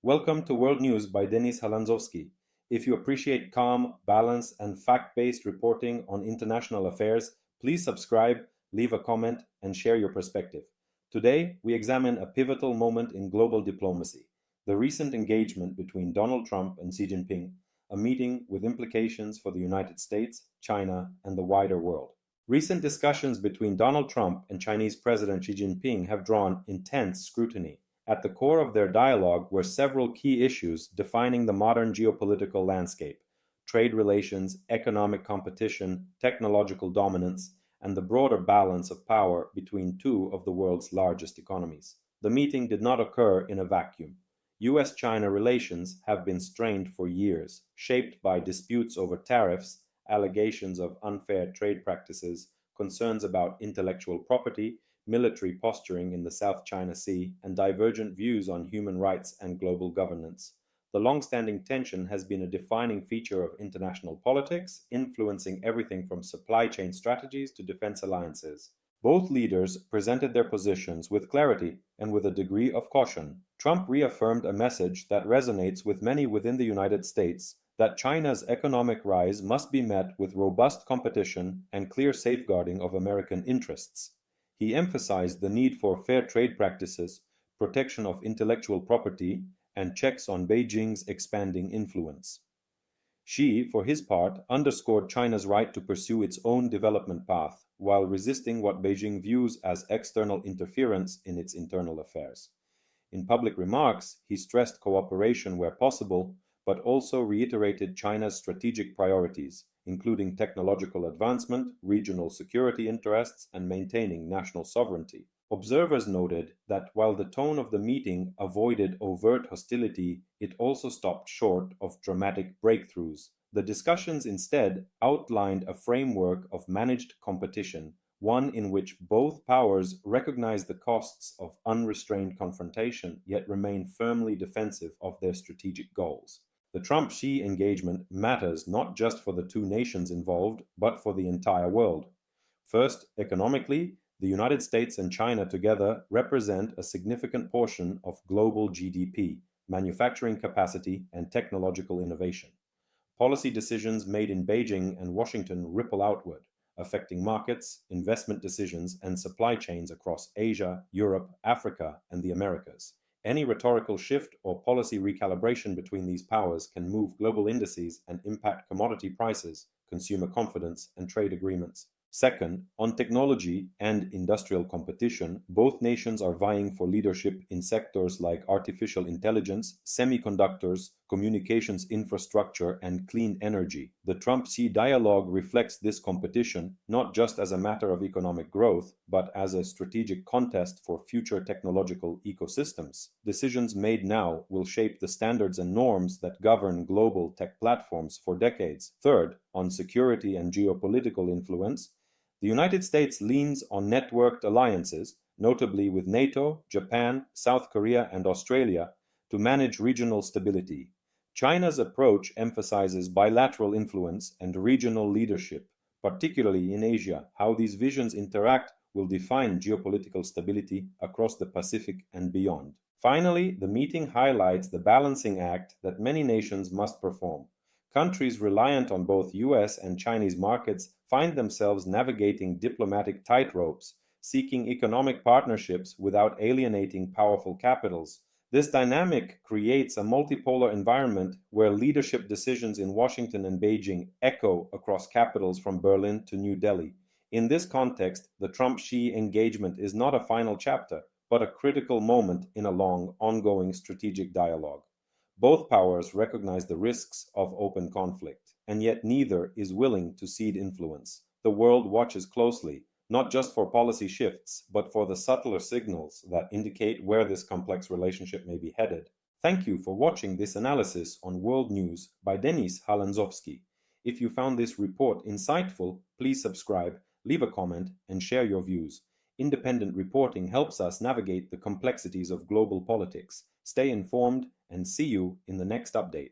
Welcome to World News by Denis Halandzovskyi. If you appreciate calm, balanced, and fact-based reporting on international affairs, please subscribe, leave a comment, and share your perspective. Today, we examine a pivotal moment in global diplomacy, the recent engagement between Donald Trump and Xi Jinping, a meeting with implications for the United States, China, and the wider world. Recent discussions between Donald Trump and Chinese President Xi Jinping have drawn intense scrutiny. At the core of their dialogue were several key issues defining the modern geopolitical landscape: trade relations, economic competition, technological dominance, and the broader balance of power between two of the world's largest economies. The meeting did not occur in a vacuum. US-China relations have been strained for years, shaped by disputes over tariffs, allegations of unfair trade practices, concerns about intellectual property, military posturing in the South China Sea, and divergent views on human rights and global governance. The long-standing tension has been a defining feature of international politics, influencing everything from supply chain strategies to defense alliances. Both leaders presented their positions with clarity and with a degree of caution. Trump reaffirmed a message that resonates with many within the United States, that China's economic rise must be met with robust competition and clear safeguarding of American interests. He emphasized the need for fair trade practices, protection of intellectual property, and checks on Beijing's expanding influence. Xi, for his part, underscored China's right to pursue its own development path, while resisting what Beijing views as external interference in its internal affairs. In public remarks, he stressed cooperation where possible, but also reiterated China's strategic priorities, including technological advancement, regional security interests, and maintaining national sovereignty. Observers noted that while the tone of the meeting avoided overt hostility, it also stopped short of dramatic breakthroughs. The discussions instead outlined a framework of managed competition, one in which both powers recognize the costs of unrestrained confrontation, yet remain firmly defensive of their strategic goals. The Trump-Xi engagement matters not just for the two nations involved, but for the entire world. First, economically, the United States and China together represent a significant portion of global GDP, manufacturing capacity, and technological innovation. Policy decisions made in Beijing and Washington ripple outward, affecting markets, investment decisions, and supply chains across Asia, Europe, Africa, and the Americas. Any rhetorical shift or policy recalibration between these powers can move global indices and impact commodity prices, consumer confidence, and trade agreements. Second, on technology and industrial competition, both nations are vying for leadership in sectors like artificial intelligence, semiconductors, communications infrastructure, and clean energy. The Trump-Xi dialogue reflects this competition not just as a matter of economic growth, but as a strategic contest for future technological ecosystems. Decisions made now will shape the standards and norms that govern global tech platforms for decades. Third, on security and geopolitical influence, the United States leans on networked alliances, notably with NATO, Japan, South Korea, and Australia, to manage regional stability. China's approach emphasizes bilateral influence and regional leadership, particularly in Asia. How these visions interact will define geopolitical stability across the Pacific and beyond. Finally, the meeting highlights the balancing act that many nations must perform. Countries reliant on both US and Chinese markets find themselves navigating diplomatic tightropes, seeking economic partnerships without alienating powerful capitals. This dynamic creates a multipolar environment where leadership decisions in Washington and Beijing echo across capitals from Berlin to New Delhi. In this context, the Trump-Xi engagement is not a final chapter, but a critical moment in a long, ongoing strategic dialogue. Both powers recognize the risks of open conflict, and yet neither is willing to cede influence. The world watches closely, not just for policy shifts, but for the subtler signals that indicate where this complex relationship may be headed. Thank you for watching this analysis on World News by Denis Halandzovskyi. If you found this report insightful, please subscribe, leave a comment, and share your views. Independent reporting helps us navigate the complexities of global politics. Stay informed and see you in the next update.